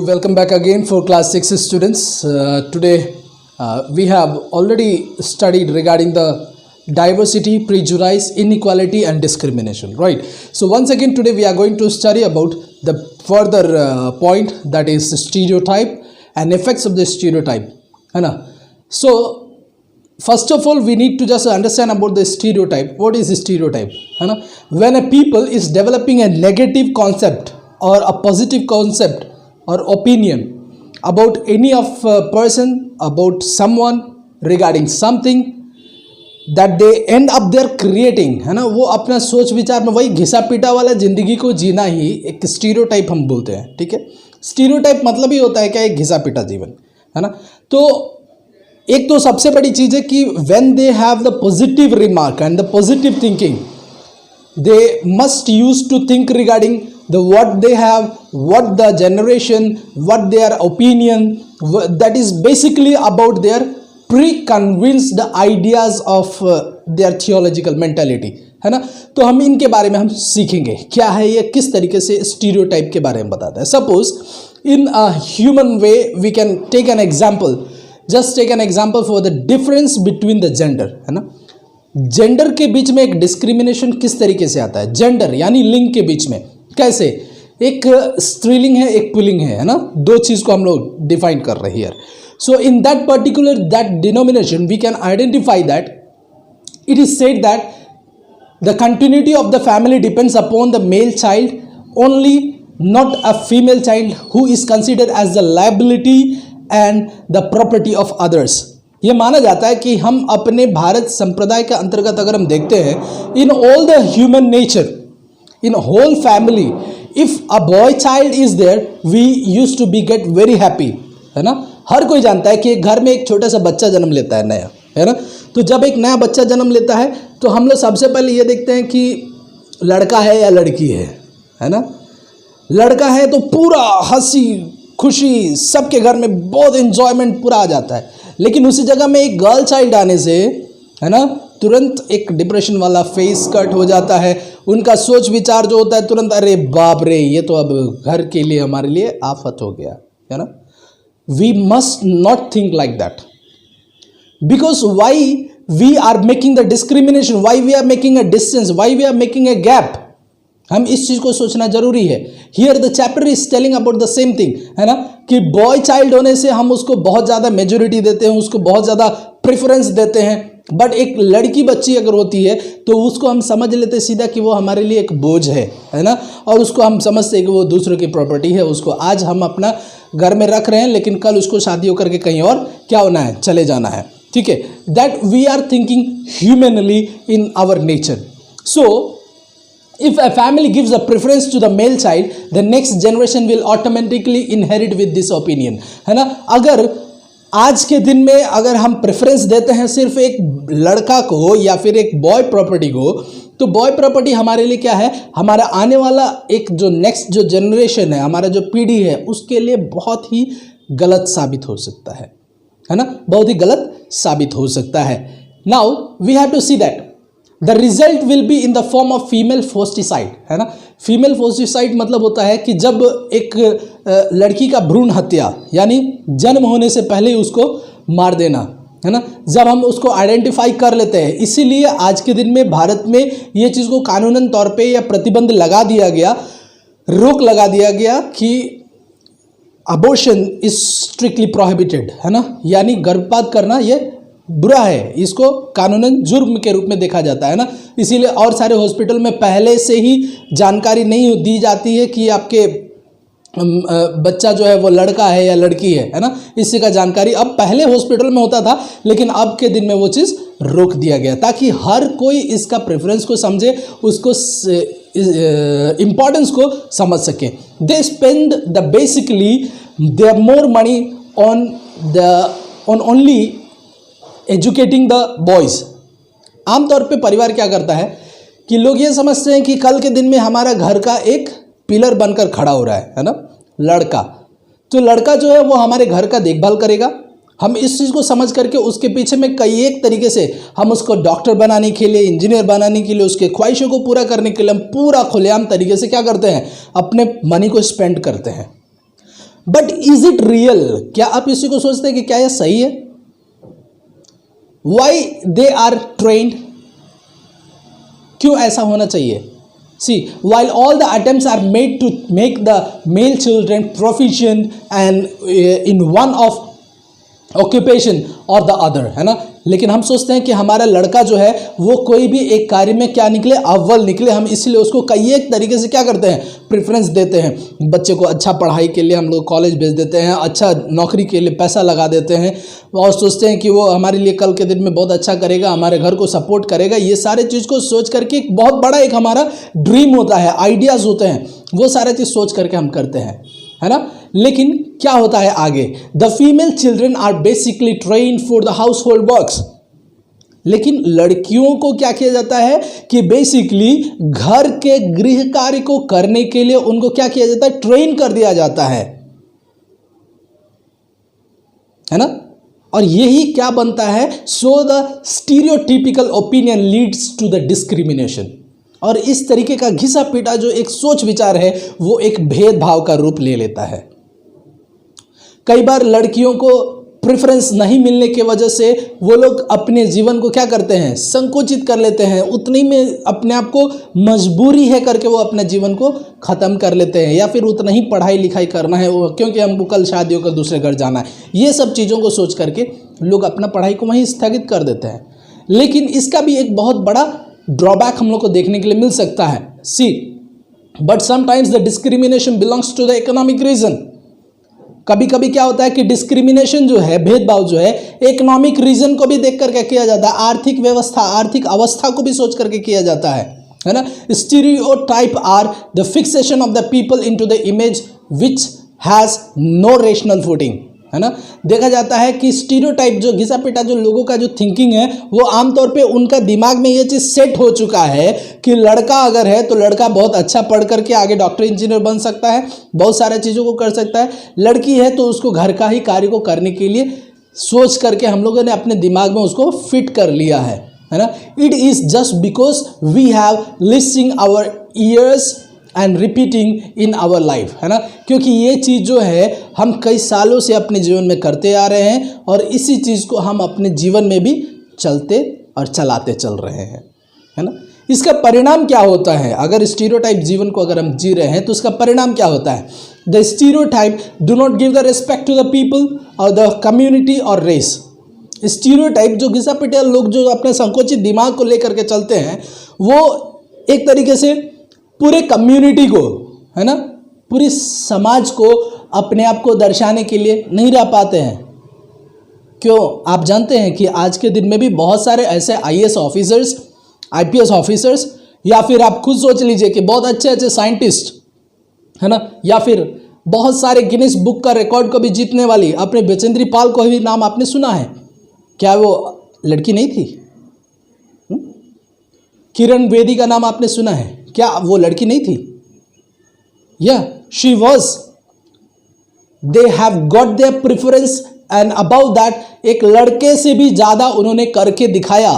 welcome back again for class 6 students. Today we have already studied regarding the diversity, prejudice, inequality and discrimination, right? So once again today we are going to study about the further point, that is stereotype and effects of the stereotype, है ना? So first of all we need to just understand about the stereotype. What is stereotype, है ना? When a people is developing a negative concept or a positive concept or opinion about any of a person, about someone, regarding something, that they end up there creating, है ना? वो अपना सोच विचार में वही घिसा पीटा वाला ज़िंदगी को जीना ही एक स्टीरियोटाइप हम बोलते हैं, ठीक है? स्टीरियोटाइप मतलब ही होता है क्या, एक घिसा पीटा जीवन, है ना? तो एक तो सबसे बड़ी चीज़ है कि when they have the positive remark and the positive thinking, they must used to think regarding the what they have, what the generation, what their opinion, that is basically about their pre-convinced ideas of their theological mentality, है ना? तो हम इनके बारे में हम सीखेंगे क्या है ये, किस तरीके से स्टीरियोटाइप के बारे में बताता है. Suppose in a human way we can take an example, just take an example for the difference between the gender, है ना? जेंडर के बीच में एक डिस्क्रिमिनेशन किस तरीके से आता है, जेंडर यानी लिंग के बीच में कैसे, एक स्त्रीलिंग है एक पुल्लिंग है ना? दो चीज़ को हम लोग डिफाइन कर रहे हैं here. So in that particular that denomination we can identify that it is said that the continuity of the family depends upon the male child only, not a female child who is considered as the liability and the property of others. ये माना जाता है कि हम अपने भारत संप्रदाय के अंतर्गत अगर हम देखते हैं, in all the human nature, in whole family, if a boy child is there we use to be get very happy, है ना? हर कोई जानता है कि एक घर में एक छोटा सा बच्चा जन्म लेता है नया, है ना? तो जब एक नया बच्चा जन्म लेता है तो हम लोग सबसे पहले ये देखते हैं कि लड़का है या लड़की है ना? लड़का है तो पूरा हंसी खुशी, सबके घर में बहुत एंजॉयमेंट पूरा आ जाता है. लेकिन उसी जगह में एक गर्ल चाइल्ड आने से, है ना, तुरंत एक डिप्रेशन वाला फेस कट हो जाता है. उनका सोच विचार जो होता है तुरंत, अरे बाप रे, ये तो अब घर के लिए हमारे लिए आफत हो गया, है ना? We must not think like that, because why we are making the discrimination, why we are making a distance, why we are making a gap. हम इस चीज़ को सोचना जरूरी है. Here the chapter is telling about the same thing, है ना, कि बॉय चाइल्ड होने से हम उसको बहुत ज़्यादा मेजोरिटी देते हैं, उसको बहुत ज़्यादा प्रेफरेंस देते हैं. बट एक लड़की बच्ची अगर होती है तो उसको हम समझ लेते सीधा कि वो हमारे लिए एक बोझ है ना? और उसको हम समझते हैं कि वो दूसरों की प्रॉपर्टी है. उसको आज हम अपना घर में रख रहे हैं, लेकिन कल उसको शादी होकर के कहीं और क्या होना है, चले जाना है, ठीक है? That we are thinking humanly in our nature. So if a family gives a preference to the male child, the next generation will automatically inherit with this opinion, है ना? अगर आज के दिन में अगर हम प्रेफरेंस देते हैं सिर्फ एक लड़का को या फिर एक बॉय प्रॉपर्टी को, तो बॉय प्रॉपर्टी हमारे लिए क्या है, हमारा आने वाला एक जो नेक्स्ट जो जनरेशन है, हमारा जो पीढ़ी है, उसके लिए बहुत ही गलत साबित हो सकता है ना? बहुत ही गलत साबित हो सकता है. Now we have to see that the result will be in the form of female foeticide, है ना? फीमेल फोस्टिसाइड मतलब होता है कि जब एक लड़की का भ्रूण हत्या, यानी जन्म होने से पहले उसको मार देना, है ना? जब हम उसको आइडेंटिफाई कर लेते हैं, इसीलिए आज के दिन में भारत में ये चीज़ को कानूनन तौर पे या प्रतिबंध लगा दिया गया, रोक लगा दिया गया कि अबॉर्शन इज स्ट्रिक्टली प्रोहिबिटेड, है ना? यानी गर्भपात करना ये बुरा है, इसको कानूनन जुर्म के रूप में देखा जाता है ना? इसीलिए और सारे हॉस्पिटल में पहले से ही जानकारी नहीं दी जाती है कि आपके बच्चा जो है वो लड़का है या लड़की है ना? इसी का जानकारी अब पहले हॉस्पिटल में होता था, लेकिन अब के दिन में वो चीज़ रोक दिया गया ताकि हर कोई इसका प्रेफरेंस को समझे, उसको इम्पोर्टेंस को समझ सके. They spend the basically their more money on only educating the boys. आमतौर पे परिवार क्या करता है कि लोग ये समझते हैं कि कल के दिन में हमारा घर का एक पिलर बनकर खड़ा हो रहा है ना, लड़का. तो लड़का जो है वो हमारे घर का देखभाल करेगा. हम इस चीज़ को समझ करके उसके पीछे में कई एक तरीके से हम उसको डॉक्टर बनाने के लिए, इंजीनियर बनाने के लिए, उसके ख्वाहिशों को पूरा करने के लिए हम पूरा खुलेआम तरीके से क्या करते हैं, अपने मनी को स्पेंड करते हैं. But is it real? क्या आप इसी को सोचते हैं कि क्या यह सही है? Why they are trend? क्यों ऐसा होना चाहिए? See, while all the attempts are made to make the male children proficient and in one of occupation or the other, है ना, लेकिन हम सोचते हैं कि हमारा लड़का जो है वो कोई भी एक कार्य में क्या निकले, अव्वल निकले। हम इसलिए उसको कई एक तरीके से क्या करते हैं, प्रेफरेंस देते हैं। बच्चे को अच्छा पढ़ाई के लिए हम लोग कॉलेज भेज देते हैं, अच्छा नौकरी के लिए पैसा लगा देते हैं और सोचते हैं कि वो हमारे लिए कल के दिन में बहुत अच्छा करेगा, हमारे घर को सपोर्ट करेगा। ये सारे चीज़ को सोच करके एक बहुत बड़ा एक हमारा ड्रीम होता है, आइडियाज़ होते हैं, वो सारे चीज़ सोच करके हम करते हैं, है ना। लेकिन क्या होता है आगे? The female children are basically trained for the household works. लेकिन लड़कियों को क्या किया जाता है कि बेसिकली घर के गृह कार्य को करने के लिए उनको क्या किया जाता है, ट्रेन कर दिया जाता है ना। और यही क्या बनता है, so the stereotypical opinion leads to the discrimination. और इस तरीके का घिसा पीटा जो एक सोच विचार है वो एक भेदभाव का रूप ले लेता है। कई बार लड़कियों को प्रेफरेंस नहीं मिलने की वजह से वो लोग अपने जीवन को क्या करते हैं, संकुचित कर लेते हैं, उतनी में अपने आप को मजबूरी है करके वो अपने जीवन को ख़त्म कर लेते हैं, या फिर उतना ही पढ़ाई लिखाई करना है वो, क्योंकि हमको कल शादी होकर दूसरे घर जाना है। ये सब चीज़ों को सोच करके लोग अपना पढ़ाई को वहीं स्थगित कर देते हैं। लेकिन इसका भी एक बहुत बड़ा ड्रॉबैक हम लोग को देखने के लिए मिल सकता है। See, but sometimes the discrimination belongs to the economic reason. कभी कभी क्या होता है कि डिस्क्रिमिनेशन जो है, भेदभाव जो है, इकोनॉमिक रीजन को भी देख करके किया जाता है, आर्थिक व्यवस्था, आर्थिक अवस्था को भी सोच करके किया जाता है ना। Stereotype are the fixation of the people into the image which has no rational footing, है ना। देखा जाता है कि स्टीरियोटाइप जो घिसा पिटा जो लोगों का जो थिंकिंग है वो आमतौर पे उनका दिमाग में ये चीज़ सेट हो चुका है कि लड़का अगर है तो लड़का बहुत अच्छा पढ़ करके आगे डॉक्टर इंजीनियर बन सकता है, बहुत सारे चीज़ों को कर सकता है। लड़की है तो उसको घर का ही कार्य को करने के लिए सोच करके हम लोगों ने अपने दिमाग में उसको फिट कर लिया है ना। It is just because we have listening our ears and repeating in our life, है ना। क्योंकि ये चीज़ जो है हम कई सालों से अपने जीवन में करते आ रहे हैं और इसी चीज़ को हम अपने जीवन में भी चलते और चलाते चल रहे हैं, है ना। इसका परिणाम क्या होता है? अगर स्टीरियोटाइप जीवन को अगर हम जी रहे हैं तो उसका परिणाम क्या होता है? The stereotype do not give the respect to the people और द कम्युनिटी और रेस। स्टीरियोटाइप जो घिसा पिटा लोग जो अपने संकुचित दिमाग को लेकर के चलते हैं वो एक तरीके से पूरे कम्युनिटी को, है ना, पूरी समाज को अपने आप को दर्शाने के लिए नहीं रह पाते हैं। क्यों? आप जानते हैं कि आज के दिन में भी बहुत सारे ऐसे आईएएस ऑफिसर्स, आईपीएस ऑफिसर्स, या फिर आप खुद सोच लीजिए कि बहुत अच्छे अच्छे साइंटिस्ट, है ना, या फिर बहुत सारे गिनीज बुक का रिकॉर्ड को भी जीतने वाली अपने बचेंद्री पाल को भी नाम आपने सुना है। क्या वो लड़की नहीं थी? किरण बेदी का नाम आपने सुना है, क्या वो लड़की नहीं थी? या she was. They have got their preference and about that एक लड़के से भी ज्यादा उन्होंने करके दिखाया।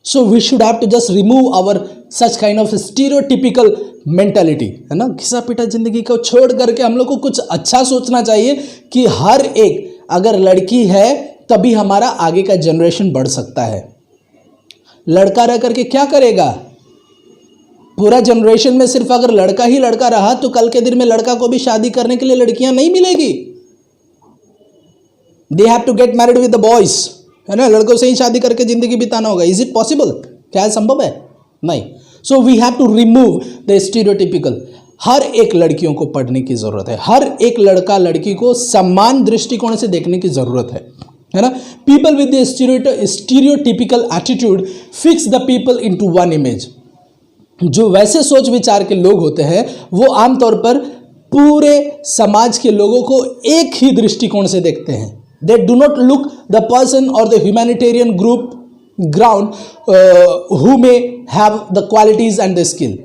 So we should have to just remove our such kind of stereotypical mentality, है ना। घिसा पिटा जिंदगी को छोड़ करके हम लोग को कुछ अच्छा सोचना चाहिए कि हर एक, अगर लड़की है तभी हमारा आगे का जनरेशन बढ़ सकता है। लड़का रह करके क्या करेगा? पूरा जनरेशन में सिर्फ अगर लड़का ही लड़का रहा तो कल के दिन में लड़का को भी शादी करने के लिए लड़कियां नहीं मिलेगी। They have to get married with the boys, है ना। लड़कों से ही शादी करके जिंदगी बिताना होगा। Is it possible? क्या संभव है? नहीं। So we have to remove the stereotypical. हर एक लड़कियों को पढ़ने की जरूरत है, हर एक लड़का लड़की को समान दृष्टिकोण से देखने की जरूरत है ना। People with the stereotypical attitude fix the people into one image. जो वैसे सोच विचार के लोग होते हैं वो आमतौर पर पूरे समाज के लोगों को एक ही दृष्टिकोण से देखते हैं। They do not look the person और the humanitarian group ground who may have the qualities and the skill,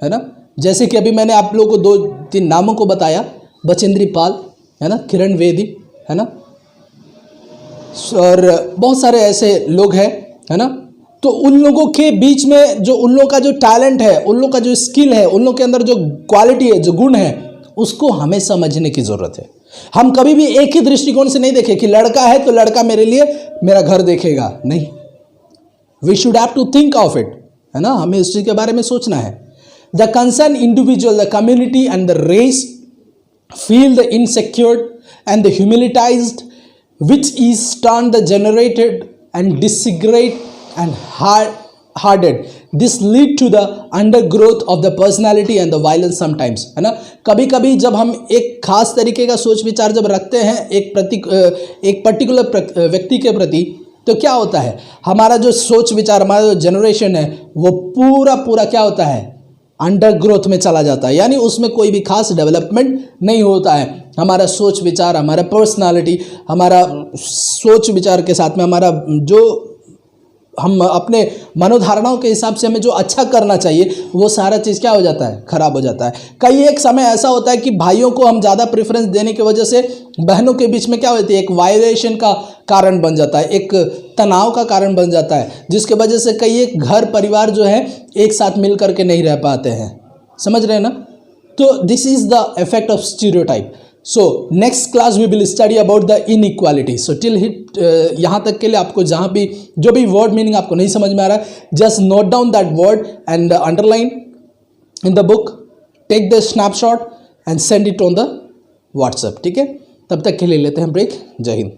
है ना। जैसे कि अभी मैंने आप लोगों को 2-3 नामों को बताया, बचेंद्री पाल, है ना, किरण बेदी, है ना, और बहुत सारे ऐसे लोग हैं, है ना। तो उन लोगों के बीच में जो उन लोगों का जो टैलेंट है, उन लोगों का जो स्किल है, उन लोगों के अंदर जो क्वालिटी है, जो गुण है, उसको हमें समझने की ज़रूरत है। हम कभी भी एक ही दृष्टिकोण से नहीं देखें कि लड़का है तो लड़का मेरे लिए मेरा घर देखेगा, नहीं। We should have to think of it, है ना, हमें इस चीज़ के बारे में सोचना है। The concern individual, the community and the race feel the insecure and the humiliated, which is turned the generated and disintegrate and hardened. This lead to the undergrowth of the personality and the violence sometimes, है ना। कभी कभी जब हम एक खास तरीके का सोच विचार जब रखते हैं एक पर्टिकुलर व्यक्ति के प्रति, तो क्या होता है, हमारा जो सोच विचार, हमारा जो जनरेशन है वो पूरा क्या होता है, अंडर ग्रोथ में चला जाता है, यानी उसमें कोई भी खास डेवलपमेंट नहीं होता है। हमारा सोच विचार, हमारा पर्सनालिटी, हमारा सोच विचार के साथ में हमारा जो हम अपने मनोधारणाओं के हिसाब से हमें जो अच्छा करना चाहिए वो सारा चीज़ क्या हो जाता है, खराब हो जाता है। कई एक समय ऐसा होता है कि भाइयों को हम ज़्यादा प्रेफरेंस देने की वजह से बहनों के बीच में क्या होती है, एक वायलेशन का कारण बन जाता है, एक तनाव का कारण बन जाता है, जिसके वजह से कई एक घर परिवार जो है एक साथ मिल करके नहीं रह पाते हैं। समझ रहे हैं ना। तो this is the effect of stereotype. So next class we will study about the inequality. So till hit यहाँ तक के लिए आपको जहाँ भी जो भी वर्ड मीनिंग आपको नहीं समझ में आ रहा है, just note down that word and underline in the book, take the snapshot and send it on the WhatsApp. ठीक है, तब तक के लिए लेते हैं ब्रेक। जय हिंद।